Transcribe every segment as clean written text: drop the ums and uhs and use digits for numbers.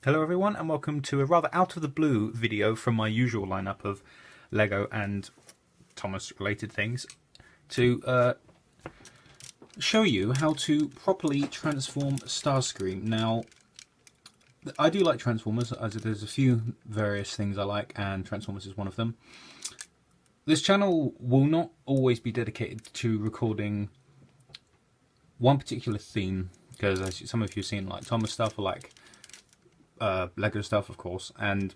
Hello everyone and welcome to a rather out of the blue video from my usual lineup of Lego and Thomas related things to show you how to properly transform Starscream. Now, I do like Transformers, as there's a few various things I like and Transformers is one of them. This channel will not always be dedicated to recording one particular theme, because as some of you have seen, like Thomas stuff or like Lego stuff, of course, and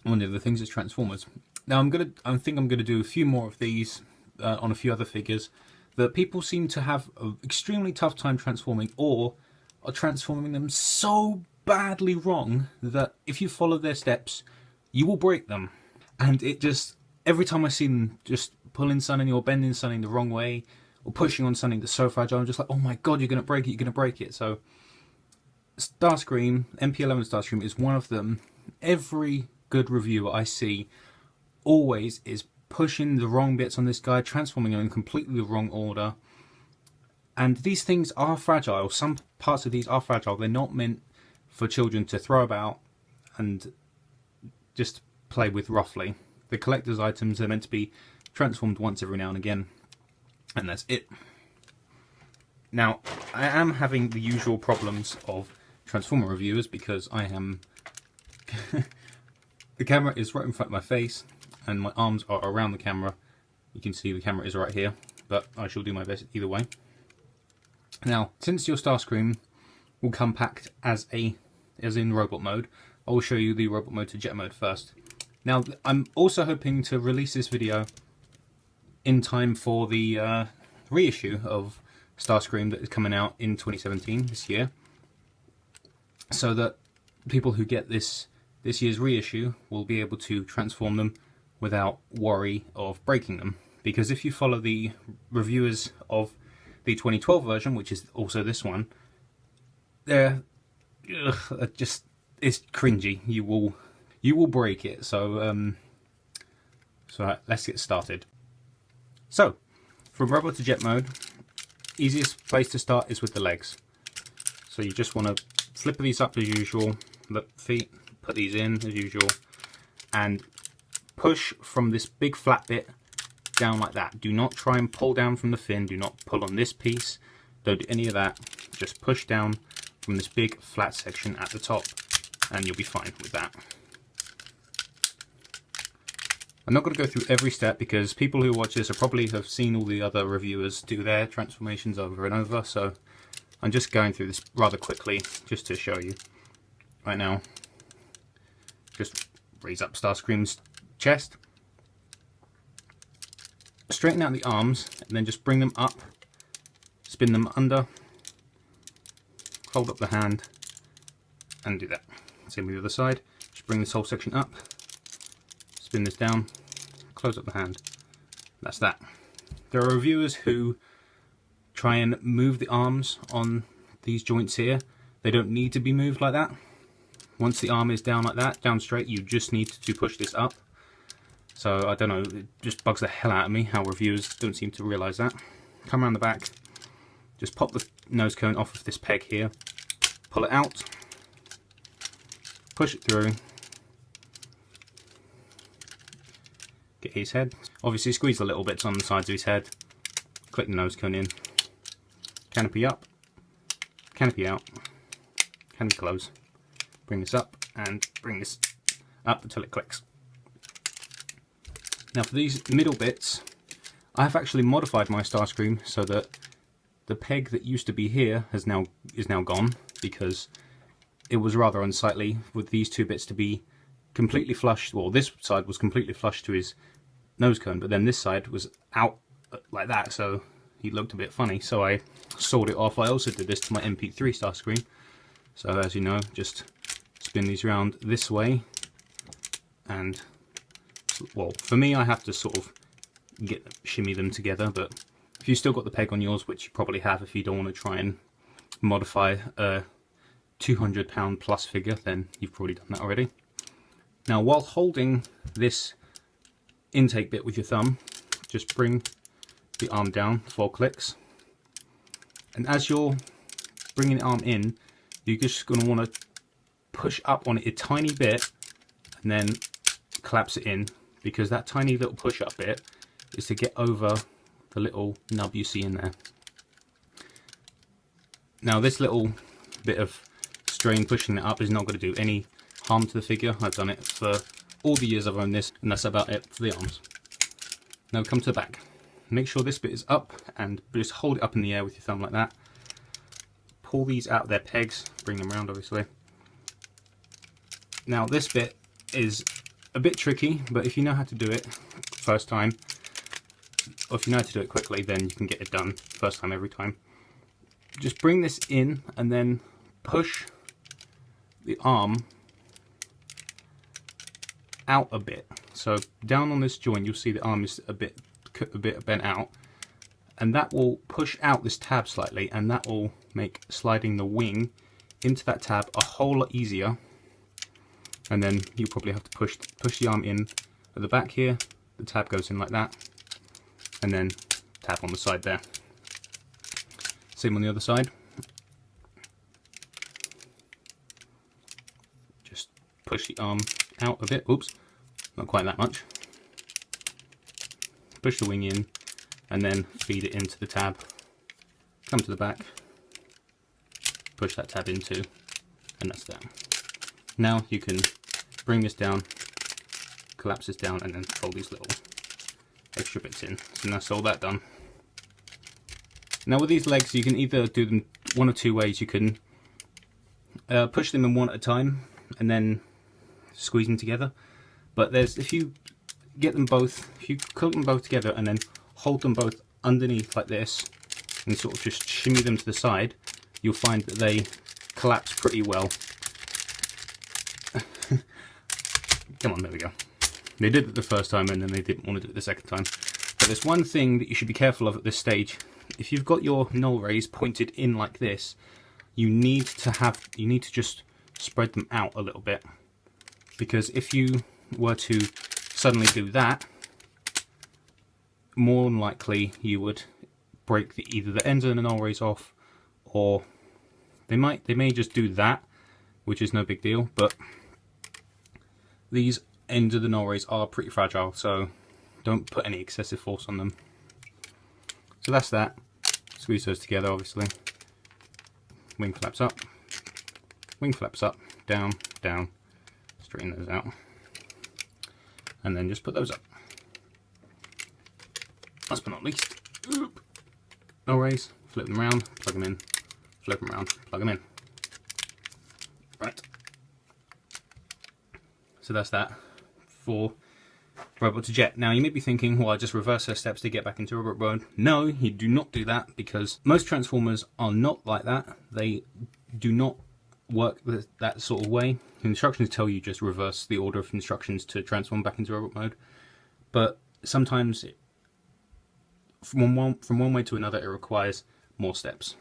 one of the things is Transformers. Now I think I'm gonna do a few more of these on a few other figures that people seem to have an extremely tough time transforming, or are transforming them so badly wrong that if you follow their steps, you will break them. And it just, every time I see them just pulling something or bending something the wrong way, or pushing on something that's so fragile, I'm just like, oh my god, you're gonna break it, you're gonna break it. So Starscream, MP-11 Starscream is one of them. Every good reviewer I see always is pushing the wrong bits on this guy, transforming him in completely the wrong order. And these things are fragile. Some parts of these are fragile. They're not meant for children to throw about and just play with roughly. The collector's items are meant to be transformed once every now and again, and that's it. Now, I am having the usual problems of Transformer reviewers because I am the camera is right in front of my face and my arms are around the camera. You can see the camera is right here, but I shall do my best either way. Now, since your Starscream will come packed as in robot mode, I will show you the robot mode to jet mode first. Now, I'm also hoping to release this video in time for the reissue of Starscream that is coming out in 2017, this year, so that people who get this year's reissue will be able to transform them without worry of breaking them. Because if you follow the reviewers of the 2012 version, which is also this one, they're just, it's cringy. You will break it. So let's get started. So from robot to jet mode, easiest place to start is with the legs. So you just want to flip these up as usual, the feet, put these in as usual, and push from this big flat bit down like that. Do not try and pull down from the fin, do not pull on this piece, don't do any of that. Just push down from this big flat section at the top and you'll be fine with that. I'm not going to go through every step because people who watch this probably have seen all the other reviewers do their transformations over and over, so I'm just going through this rather quickly just to show you. Right now, just raise up Starscream's chest, straighten out the arms, and then just bring them up, spin them under, hold up the hand, and do that. Same with the other side. Just bring this whole section up, spin this down, close up the hand. That's that. There are reviewers who try and move the arms on these joints here. They don't need to be moved like that. Once the arm is down like that, down straight, you just need to push this up. So I don't know, it just bugs the hell out of me how reviewers don't seem to realise that. Come around the back, just pop the nose cone off of this peg here, pull it out, push it through, get his head. Obviously squeeze the little bits on the sides of his head, click the nose cone in, canopy up, canopy out, canopy close, bring this up and bring this up until it clicks. Now for these middle bits, I have actually modified my Starscream so that the peg that used to be here is now gone, because it was rather unsightly with these two bits to be completely flush. Well, this side was completely flush to his nose cone, but then this side was out like that, so he looked a bit funny. So I sawed it off. I also did this to my MP3 Starscream. So as you know, just spin these around this way, and well, for me I have to sort of shimmy them together, but if you still got the peg on yours, which you probably have if you don't want to try and modify a £200 plus figure, then you've probably done that already. Now while holding this intake bit with your thumb, just bring the arm down 4 clicks, and as you're bringing the arm in, you're just going to want to push up on it a tiny bit and then collapse it in, because that tiny little push up bit is to get over the little nub you see in there. Now this little bit of strain pushing it up is not going to do any harm to the figure. I've done it for all the years I've owned this, and that's about it for the arms. Now come to the back. Make sure this bit is up and just hold it up in the air with your thumb like that. Pull these out of their pegs, bring them around obviously. Now this bit is a bit tricky, but if you know how to do it first time, or if you know how to do it quickly, then you can get it done first time every time. Just bring this in and then push the arm out a bit. So down on this joint you'll see the arm is a bit bent out, and that will push out this tab slightly, and that will make sliding the wing into that tab a whole lot easier. And then you probably have to push the arm in at the back here, the tab goes in like that, and then tab on the side there. Same on the other side. Just push the arm out a bit, oops, not quite that much. Push the wing in and then feed it into the tab. Come to the back, push that tab in too, and that's that. Now you can bring this down, collapse this down, and then fold these little extra bits in. So that's all that done. Now with these legs you can either do them one or two ways. You can push them in one at a time and then squeeze them together. But if you get them both, if you clip them both together and then hold them both underneath like this and sort of just shimmy them to the side, you'll find that they collapse pretty well. Come on, there we go. They did it the first time and then they didn't want to do it the second time. But there's one thing that you should be careful of at this stage. If you've got your null rays pointed in like this, you need to just spread them out a little bit. Because if you were to suddenly do that, more than likely you would break either the ends of the null rays off, or they may just do that, which is no big deal, but these ends of the null rays are pretty fragile, so don't put any excessive force on them. So that's that. Squeeze those together obviously. Wing flaps up, down, down, straighten those out, and then just put those up. Last but not least, null rays, flip them around, plug them in, flip them around, plug them in. Right. So that's that for robot to jet. Now you may be thinking, well, I just reverse those steps to get back into robot mode. No, you do not do that, because most transformers are not like that. They do not work that sort of way. The instructions tell you just reverse the order of instructions to transform back into robot mode, but sometimes from one way to another it requires more steps.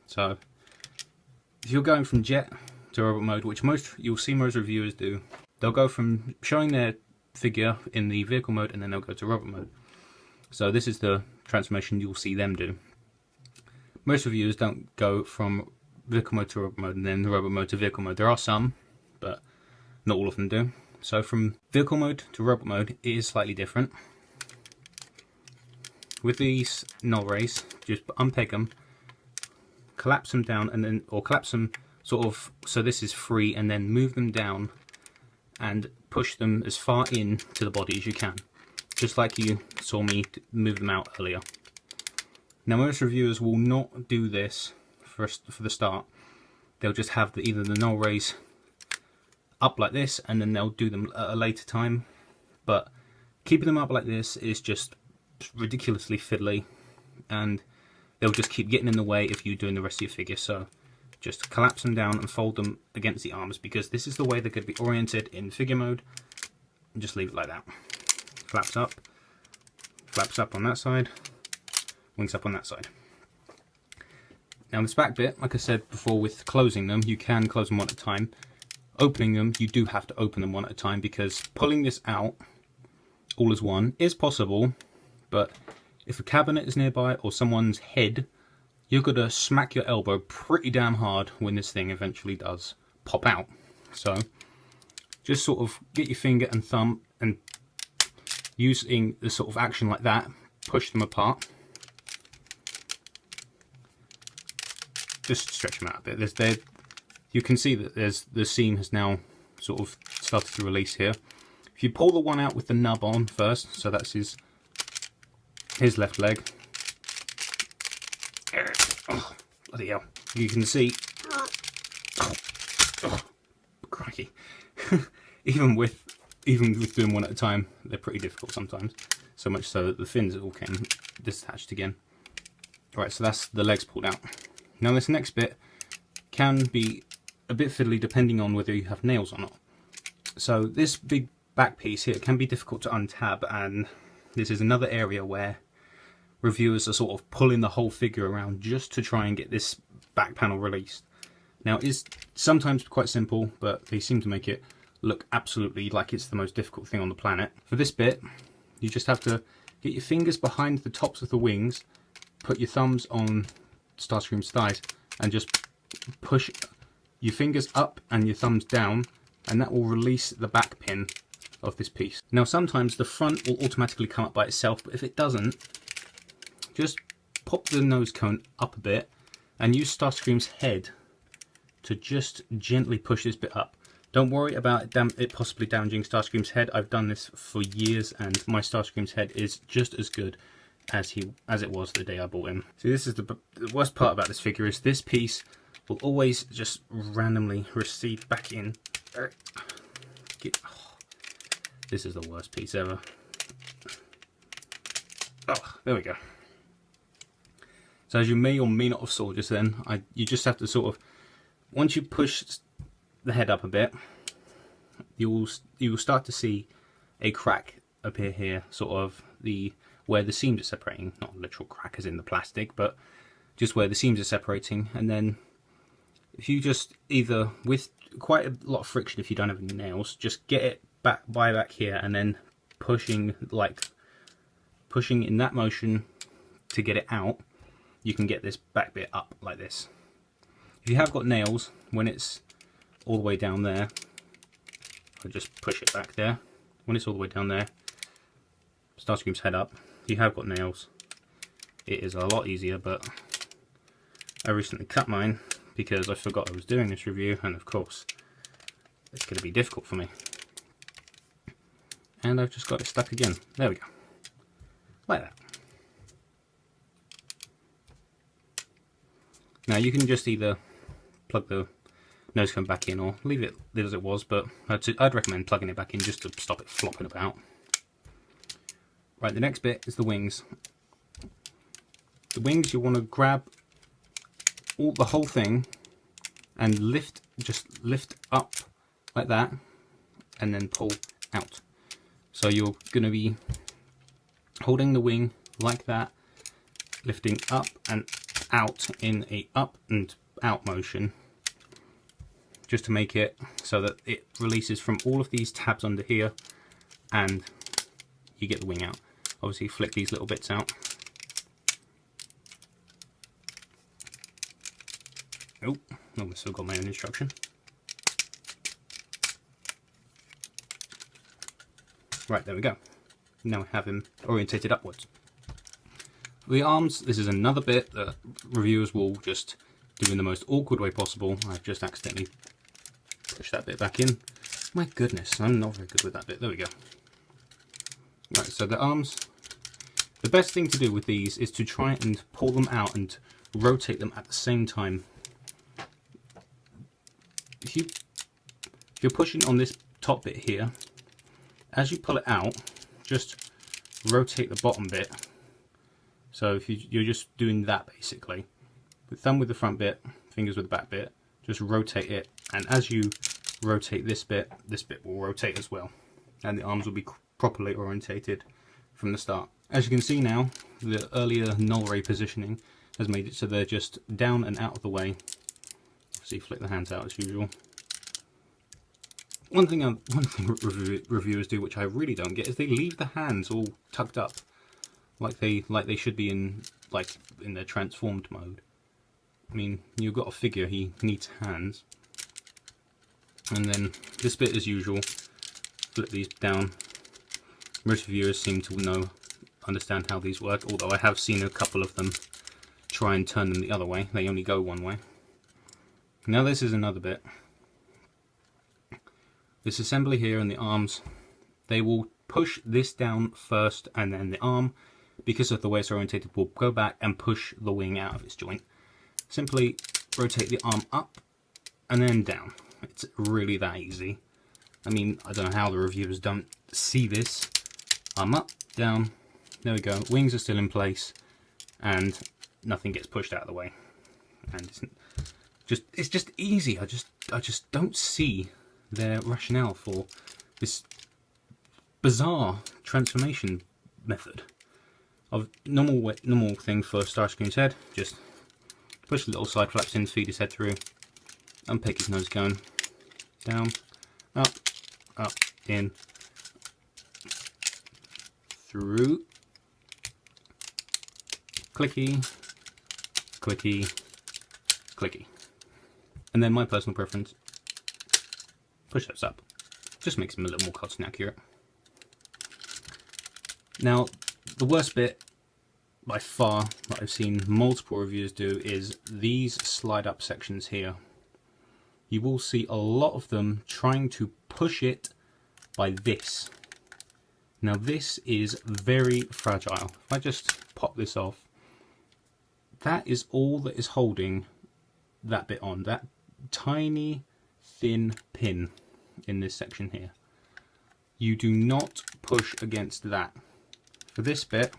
So if you're going from jet to robot mode, which you'll see most reviewers do, they'll go from showing their figure in the vehicle mode and then they'll go to robot mode. So this is the transformation you'll see them do. Most reviewers don't go from vehicle mode to robot mode and then robot mode to vehicle mode. There are some, but not all of them do. So from vehicle mode to robot mode, it is slightly different. With these null rays, just unpeg them, collapse them down, and then, or collapse them sort of so this is free, and then move them down and push them as far in to the body as you can, just like you saw me move them out earlier. Now most reviewers will not do this for the start. They'll just have either the null rays up like this, and then they'll do them at a later time. But keeping them up like this is just ridiculously fiddly, and they'll just keep getting in the way if you're doing the rest of your figure. So just collapse them down and fold them against the arms, because this is the way they're going to be oriented in figure mode. And just leave it like that. Flaps up on that side, wings up on that side. Now this back bit, like I said before, with closing them, you can close them one at a time. Opening them, you do have to open them one at a time, because pulling this out all as one is possible, but if a cabinet is nearby or someone's head, you're going to smack your elbow pretty damn hard when this thing eventually does pop out. So just sort of get your finger and thumb and using the sort of action like that, push them apart. Just stretch them out a bit. You can see that the seam has now sort of started to release here. If you pull the one out with the nub on first, so that's his left leg. Oh, bloody hell. You can see, oh, crikey. even with doing one at a time, they're pretty difficult sometimes. So much so that the fins all came detached again. Alright, so that's the legs pulled out. Now this next bit can be a bit fiddly depending on whether you have nails or not. So this big back piece here can be difficult to untab, and this is another area where reviewers are sort of pulling the whole figure around just to try and get this back panel released. Now it is sometimes quite simple, but they seem to make it look absolutely like it's the most difficult thing on the planet. For this bit, you just have to get your fingers behind the tops of the wings, put your thumbs on Starscream's thighs, and just push your fingers up and your thumbs down, and that will release the back pin of this piece. Now sometimes the front will automatically come up by itself, but if it doesn't, just pop the nose cone up a bit and use Starscream's head to just gently push this bit up. Don't worry about it possibly damaging Starscream's head. I've done this for years and my Starscream's head is just as good as it was the day I bought him. See, this is the worst part about this figure, is this piece will always just randomly recede back in. This is the worst piece ever. Oh, there we go. So as you may or may not have saw just then, you just have to sort of, once you push the head up a bit, you will start to see a crack appear here, sort of where the seams are separating. Not a literal crack as in the plastic, but just where the seams are separating. And then if you just either, with quite a lot of friction if you don't have any nails, just get it back here and then pushing in that motion to get it out, you can get this back bit up like this. If you have got nails, when it's all the way down there, I'll just push it back there. When it's all the way down there, Starscream's head up. If you have got nails, it is a lot easier, but I recently cut mine because I forgot I was doing this review, and of course it's going to be difficult for me. And I've just got it stuck again. There we go. Like that. Now you can just either plug the nose cone back in or leave it as it was, but I'd recommend plugging it back in just to stop it flopping about. Right, the next bit is the wings. The wings, you want to grab the whole thing and just lift up like that, and then pull out. So you're going to be holding the wing like that, lifting up and out in a up and out motion, just to make it so that it releases from all of these tabs under here and you get the wing out. Obviously flick these little bits out. Oh, I've still got my own instruction. Right, there we go. Now I have him orientated upwards. For the arms, this is another bit that reviewers will just do in the most awkward way possible. I've just accidentally pushed that bit back in. My goodness, I'm not very good with that bit. There we go. Right, so the arms, the best thing to do with these is to try and pull them out and rotate them at the same time. If you're pushing on this top bit here, as you pull it out, just rotate the bottom bit. So if you're just doing that basically, with thumb with the front bit, fingers with the back bit, just rotate it, and as you rotate this bit will rotate as well, and the arms will be properly orientated from the start. As you can see now, the earlier null ray positioning has made it so they're just down and out of the way. So you flick the hands out as usual. One thing reviewers do, which I really don't get, is they leave the hands all tucked up, like they should be in their transformed mode. I mean, you've got a figure, he needs hands. And then this bit as usual, flip these down. Most reviewers seem to understand how these work, although I have seen a couple of them try and turn them the other way. They only go one way. Now this is another bit. This assembly here and the arms, they will push this down first, and then the arm, because of the way it's orientated, will go back and push the wing out of its joint. Simply rotate the arm up and then down. It's really that easy. I mean, I don't know how the reviewers don't see this. Arm up, down, there we go. Wings are still in place and nothing gets pushed out of the way. And it's just easy. I just don't see their rationale for this bizarre transformation method. Of normal thing for Starscream's head, just push the little side flaps in, feed his head through, unpick his nose cone, down, up, in, through, clicky, clicky, clicky. And then my personal preference, push those up. Just makes them a little more cartoon accurate. Now, the worst bit, by far, that I've seen multiple reviewers do is these slide up sections here. You will see a lot of them trying to push it by this. Now this is very fragile. If I just pop this off, that is all that is holding that bit on. That tiny thin pin in this section here. You do not push against that. For this bit,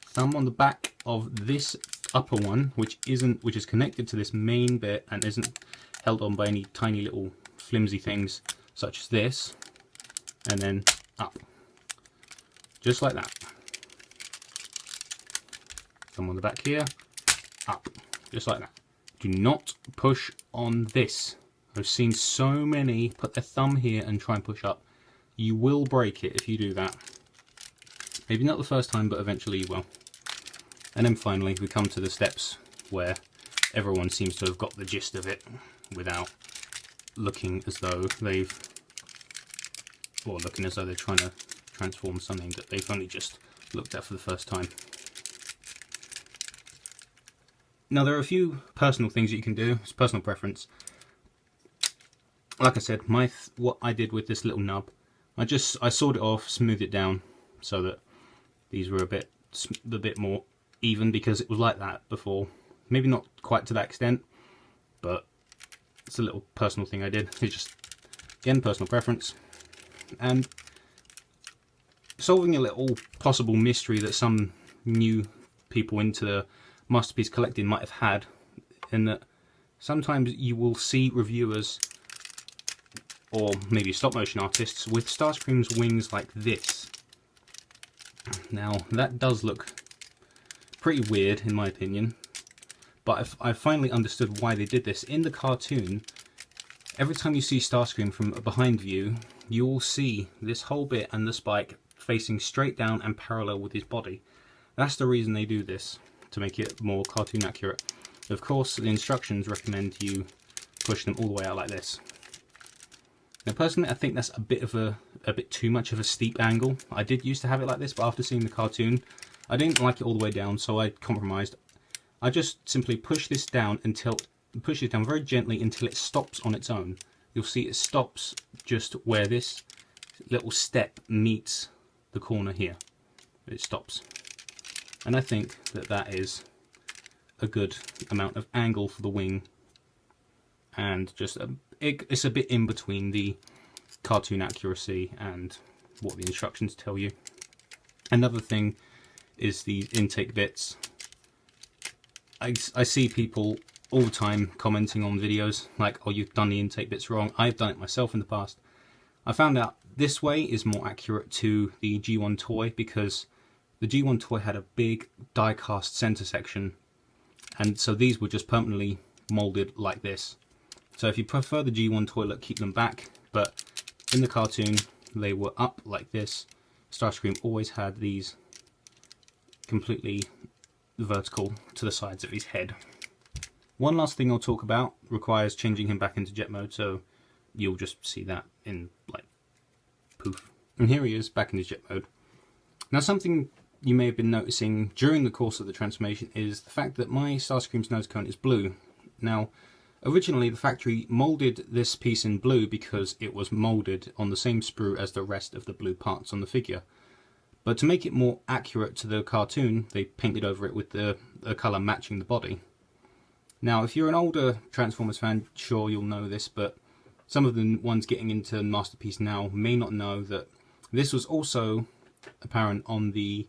thumb on the back of this upper one, which is connected to this main bit and isn't held on by any tiny little flimsy things such as this, and then up, just like that. Thumb on the back here, up, just like that. Do not push on this. I've seen so many put their thumb here and try and push up. You will break it if you do that. Maybe not the first time, but eventually you will. And then finally we come to the steps where everyone seems to have got the gist of it without looking as though they're trying to transform something that they've only just looked at for the first time. Now there are a few personal things that you can do. It's personal preference. Like I said, what I did with this little nub, I sawed it off, smoothed it down so that these were a bit more even, because it was like that before. Maybe not quite to that extent, but it's a little personal thing I did. It's just, again, personal preference. And solving a little possible mystery that some new people into the Masterpiece collecting might have had, in that sometimes you will see reviewers or maybe stop motion artists with Starscream's wings like this. Now that does look pretty weird in my opinion, but I've finally understood why they did this. In the cartoon, every time you see Starscream from a behind view, you will see this whole bit and the spike facing straight down and parallel with his body. That's the reason they do this, to make it more cartoon accurate. Of course, the instructions recommend you push them all the way out like this. Now personally, I think that's a bit too much of a steep angle. I did used to have it like this, but after seeing the cartoon, I didn't like it all the way down, so I compromised. I just simply push this down very gently until it stops on its own. You'll see it stops just where this little step meets the corner here. It stops. And I think that is a good amount of angle for the wing, and just it's a bit in between the cartoon accuracy and what the instructions tell you. Another thing is the intake bits. I see people all the time commenting on videos like, oh, you've done the intake bits wrong. I've done it myself in the past. I found out this way is more accurate to the G1 toy, because the G1 toy had a big die cast center section, and so these were just permanently molded like this. So if you prefer the G1 toy look, keep them back, but in the cartoon they were up like this. Starscream always had these completely vertical to the sides of his head. One last thing I'll talk about requires changing him back into jet mode, so you'll just see that in, like, poof. And here he is, back in his jet mode. Now, something you may have been noticing during the course of the transformation is the fact that my Starscream's nose cone is blue. Now, originally the factory moulded this piece in blue because it was moulded on the same sprue as the rest of the blue parts on the figure. But to make it more accurate to the cartoon, they painted over it with the colour matching the body. Now, if you're an older Transformers fan, sure, you'll know this, but some of the ones getting into Masterpiece now may not know that this was also apparent on the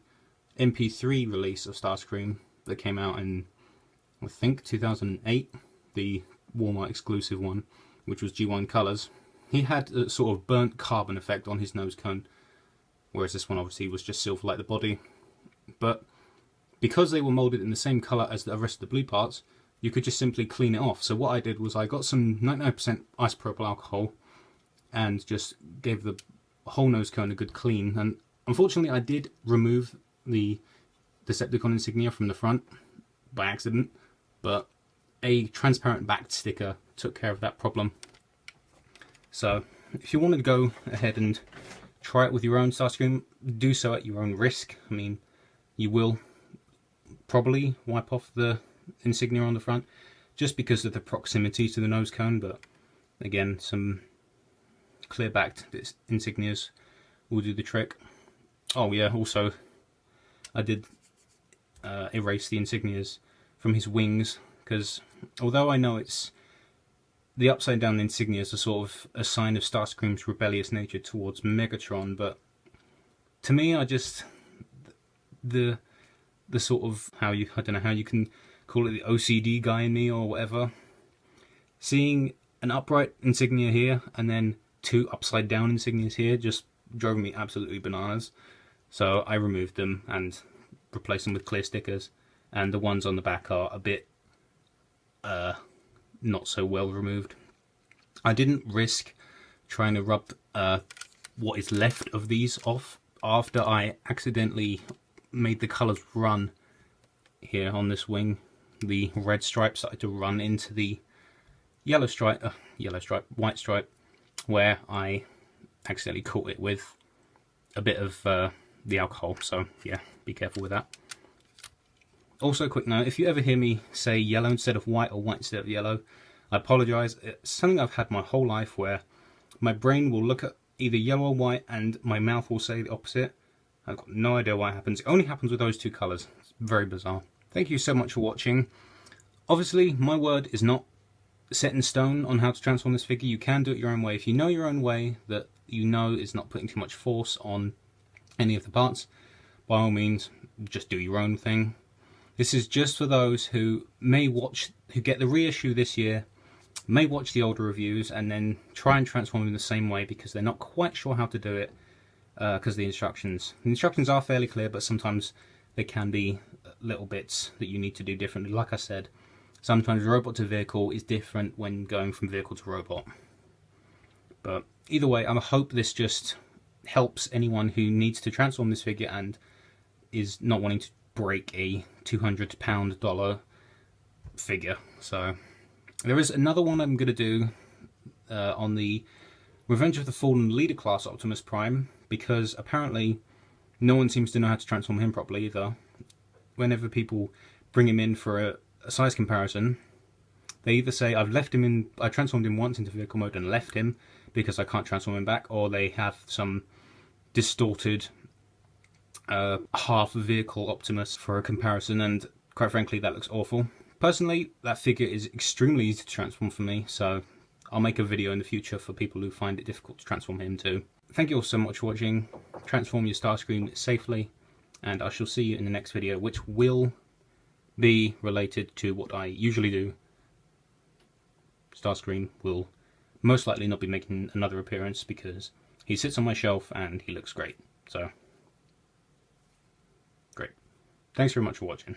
MP3 release of Starscream that came out in, I think, 2008, the Walmart exclusive one, which was G1 colours. He had a sort of burnt carbon effect on his nose cone, whereas this one obviously was just silver like the body. But because they were moulded in the same colour as the rest of the blue parts, you could just simply clean it off. So what I did was I got some 99% isopropyl alcohol and just gave the whole nose cone a good clean. And unfortunately I did remove the Decepticon insignia from the front by accident, but a transparent backed sticker took care of that problem. So if you wanted to go ahead and try it with your own Starscream, do so at your own risk. I mean, you will probably wipe off the insignia on the front just because of the proximity to the nose cone, but again, some clear backed insignias will do the trick. Oh yeah, also I did erase the insignias from his wings, because although I know it's the upside down insignias are sort of a sign of Starscream's rebellious nature towards Megatron, but to me, I just the sort of I don't know how you can call it, the OCD guy in me or whatever, seeing an upright insignia here and then two upside down insignias here just drove me absolutely bananas. So I removed them and replaced them with clear stickers, and the ones on the back are a bit not so well removed. I didn't risk trying to rub what is left of these off after I accidentally made the colours run here on this wing. The red stripe started to run into the white stripe, where I accidentally caught it with a bit of the alcohol, so yeah, be careful with that. Also, quick note, if you ever hear me say yellow instead of white or white instead of yellow, I apologise. It's something I've had my whole life, where my brain will look at either yellow or white and my mouth will say the opposite. I've got no idea why it happens. It only happens with those two colours. It's very bizarre. Thank you so much for watching. Obviously, my word is not set in stone on how to transform this figure. You can do it your own way. If you know your own way that you know is not putting too much force on any of the parts, by all means, just do your own thing. This is just for those who who get the reissue this year, may watch the older reviews and then try and transform in the same way because they're not quite sure how to do it because the instructions are fairly clear, but sometimes there can be little bits that you need to do differently. Like I said, sometimes robot to vehicle is different when going from vehicle to robot. But either way, I hope this just helps anyone who needs to transform this figure and is not wanting to break a $200 figure. So there is another one I'm going to do on the Revenge of the Fallen Leader class Optimus Prime, because apparently no one seems to know how to transform him properly either. Whenever people bring him in for a size comparison, they either say I transformed him once into vehicle mode and left him because I can't transform him back, or they have some distorted half vehicle Optimus for a comparison, and quite frankly that looks awful. Personally, that figure is extremely easy to transform for me, so I'll make a video in the future for people who find it difficult to transform him too. Thank you all so much for watching. Transform your Starscream safely, and I shall see you in the next video, which will be related to what I usually do. Starscream will most likely not be making another appearance because he sits on my shelf and he looks great. So, great. Thanks very much for watching.